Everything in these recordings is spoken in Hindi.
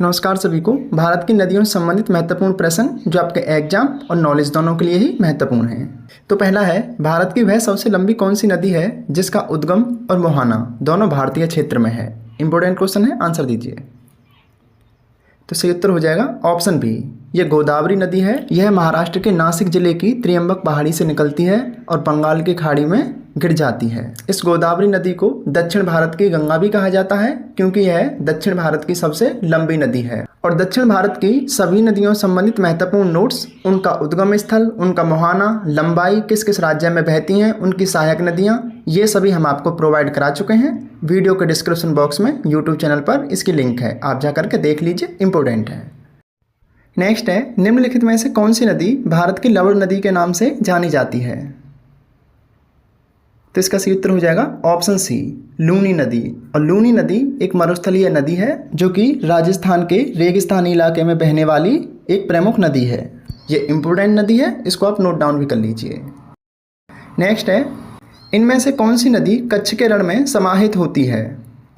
नमस्कार सभी को। भारत की नदियों से संबंधित महत्वपूर्ण प्रश्न जो आपके एग्जाम और नॉलेज दोनों के लिए ही महत्वपूर्ण हैं। तो पहला है, भारत की वह सबसे लंबी कौन सी नदी है जिसका उद्गम और मुहाना दोनों भारतीय क्षेत्र में है। इंपॉर्टेंट क्वेश्चन है, आंसर दीजिए। तो सही उत्तर हो जाएगा ऑप्शन बी, यह गोदावरी नदी है। यह महाराष्ट्र के नासिक जिले की त्रियंबक पहाड़ी से निकलती है और बंगाल की खाड़ी में गिर जाती है। इस गोदावरी नदी को दक्षिण भारत की गंगा भी कहा जाता है क्योंकि यह दक्षिण भारत की सबसे लंबी नदी है। और दक्षिण भारत की सभी नदियों संबंधित महत्वपूर्ण नोट्स, उनका उद्गम स्थल, उनका मुहाना, लंबाई, किस किस राज्य में बहती हैं, उनकी सहायक नदियाँ, ये सभी हम आपको प्रोवाइड करा चुके हैं। वीडियो के डिस्क्रिप्शन बॉक्स में यूट्यूब चैनल पर इसकी लिंक है, आप जा करके देख लीजिए, इंपॉर्टेंट है। नेक्स्ट है, निम्नलिखित में से कौन सी नदी भारत की लवण नदी के नाम से जानी जाती है। तो इसका सही उत्तर हो जाएगा ऑप्शन सी, लूनी नदी। और लूनी नदी एक मरुस्थलीय नदी है जो कि राजस्थान के रेगिस्तानी इलाके में बहने वाली एक प्रमुख नदी है। ये इंपॉर्टेंट नदी है, इसको आप नोट डाउन भी कर लीजिए। नेक्स्ट है, इनमें से कौन सी नदी कच्छ के रण में समाहित होती है।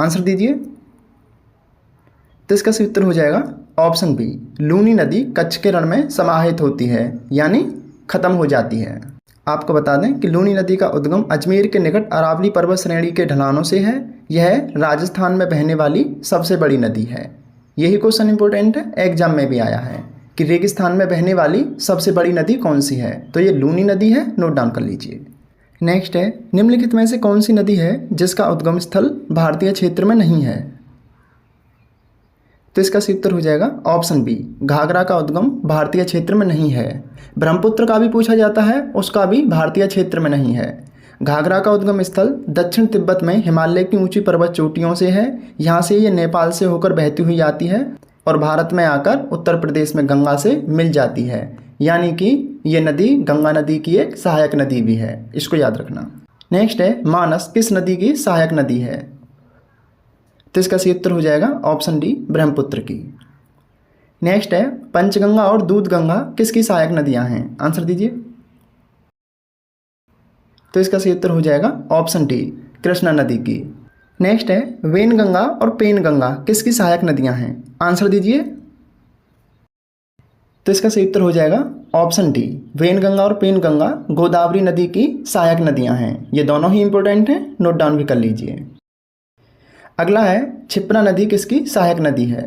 आंसर दीजिए। तो इसका सही उत्तर हो जाएगा ऑप्शन बी, लूनी नदी कच्छ के रण में समाहित होती है, यानी खत्म हो जाती है। आपको बता दें कि लूनी नदी का उद्गम अजमेर के निकट अरावली पर्वत श्रेणी के ढलानों से है। यह राजस्थान में बहने वाली सबसे बड़ी नदी है। यही क्वेश्चन इंपॉर्टेंट है, एग्जाम में भी आया है कि रेगिस्तान में बहने वाली सबसे बड़ी नदी कौन सी है। तो ये लूनी नदी है, नोट डाउन कर लीजिए। नेक्स्ट है, निम्नलिखित में से कौन सी नदी है जिसका उद्गम स्थल भारतीय क्षेत्र में नहीं है। तो इसका सही उत्तर हो जाएगा ऑप्शन बी, घाघरा का उद्गम भारतीय क्षेत्र में नहीं है। ब्रह्मपुत्र का भी पूछा जाता है, उसका भी भारतीय क्षेत्र में नहीं है। घाघरा का उद्गम स्थल दक्षिण तिब्बत में हिमालय की ऊंची पर्वत चोटियों से है। यहाँ से ये नेपाल से होकर बहती हुई आती है और भारत में आकर उत्तर प्रदेश में गंगा से मिल जाती है, यानी कि ये नदी गंगा नदी की एक सहायक नदी भी है, इसको याद रखना। नेक्स्ट है, मानस किस नदी की सहायक नदी है। तो इसका सही उत्तर हो जाएगा ऑप्शन डी, ब्रह्मपुत्र की। नेक्स्ट है, पंचगंगा और दूधगंगा किसकी सहायक नदियां हैं। आंसर दीजिए। तो इसका सही उत्तर हो जाएगा ऑप्शन डी, कृष्णा नदी की। नेक्स्ट है, वेनगंगा और पेनगंगा किसकी सहायक नदियां हैं। आंसर दीजिए। तो इसका सही उत्तर हो जाएगा ऑप्शन डी, वेनगंगा और पेनगंगा गोदावरी नदी की सहायक नदियां हैं। ये दोनों ही इंपॉर्टेंट हैं, नोट डाउन भी कर लीजिए। अगला है, क्षिप्रा नदी किसकी सहायक नदी है।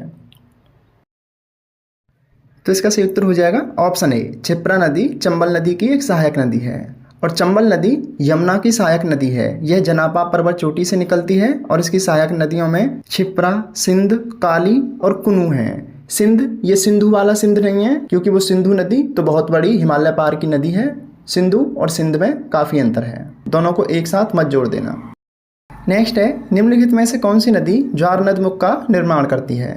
तो इसका सही उत्तर हो जाएगा ऑप्शन ए, क्षिप्रा नदी चंबल नदी की एक सहायक नदी है। और चंबल नदी यमुना की सहायक नदी है। यह जनापा पर्वत चोटी से निकलती है और इसकी सहायक नदियों में क्षिप्रा, सिंध, काली और कुनू है। सिंध, ये सिंधु वाला सिंध नहीं है क्योंकि वो सिंधु नदी तो बहुत बड़ी हिमालय पार की नदी है। सिंधु और सिंध में काफ़ी अंतर है, दोनों को एक साथ मत जोड़ देना। नेक्स्ट है, निम्नलिखित में से कौन सी नदी ज्वार नदमुख का निर्माण करती है।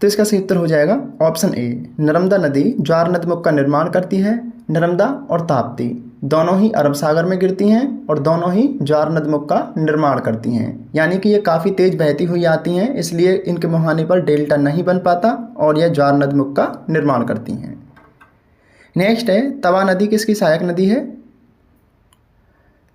तो इसका सही उत्तर हो जाएगा ऑप्शन ए, नर्मदा नदी ज्वार नदमुख का निर्माण करती है। नर्मदा और ताप्ती दोनों ही अरब सागर में गिरती हैं और दोनों ही ज्वार नदमुख का निर्माण करती हैं, यानी कि ये काफ़ी तेज बहती हुई आती हैं, इसलिए इनके मुहाने पर डेल्टा नहीं बन पाता और यह ज्वार नदमुख का निर्माण करती हैं। नेक्स्ट है, तवा नदी किसकी सहायक नदी है।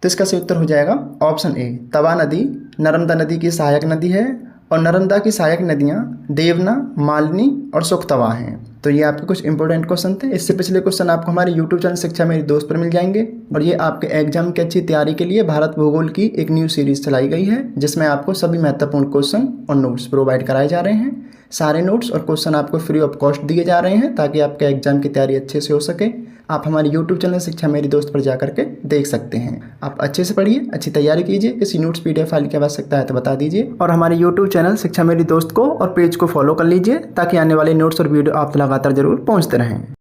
तो इसका सही उत्तर हो जाएगा ऑप्शन ए, तवा नदी नर्मदा नदी की सहायक नदी है। और नर्मदा की सहायक नदियाँ देवना, मालिनी और सुखतवा हैं। तो ये आपके कुछ इंपॉर्टेंट क्वेश्चन थे। इससे पिछले क्वेश्चन आपको हमारे यूट्यूब चैनल शिक्षा मेरी दोस्त पर मिल जाएंगे। और ये आपके एग्जाम की अच्छी तैयारी के लिए भारत भूगोल की एक न्यू सीरीज चलाई गई है जिसमें आपको सभी महत्वपूर्ण क्वेश्चन और नोट्स प्रोवाइड कराए जा रहे हैं। सारे नोट्स और क्वेश्चन आपको फ्री ऑफ कॉस्ट दिए जा रहे हैं ताकि आपके एग्जाम की तैयारी अच्छे से हो सके। आप हमारे यूट्यूब चैनल शिक्षा मेरी दोस्त पर जाकर के देख सकते हैं। आप अच्छे से पढ़िए, अच्छी तैयारी कीजिए। किसी नोट्स पीडीएफ फाइल की आवश्यकता है तो बता दीजिए। और हमारे यूट्यूब चैनल शिक्षा मेरी दोस्त को और पेज को फॉलो कर लीजिए ताकि आने वाले नोट्स और वीडियो आप लगातार जरूर पहुँचते रहें।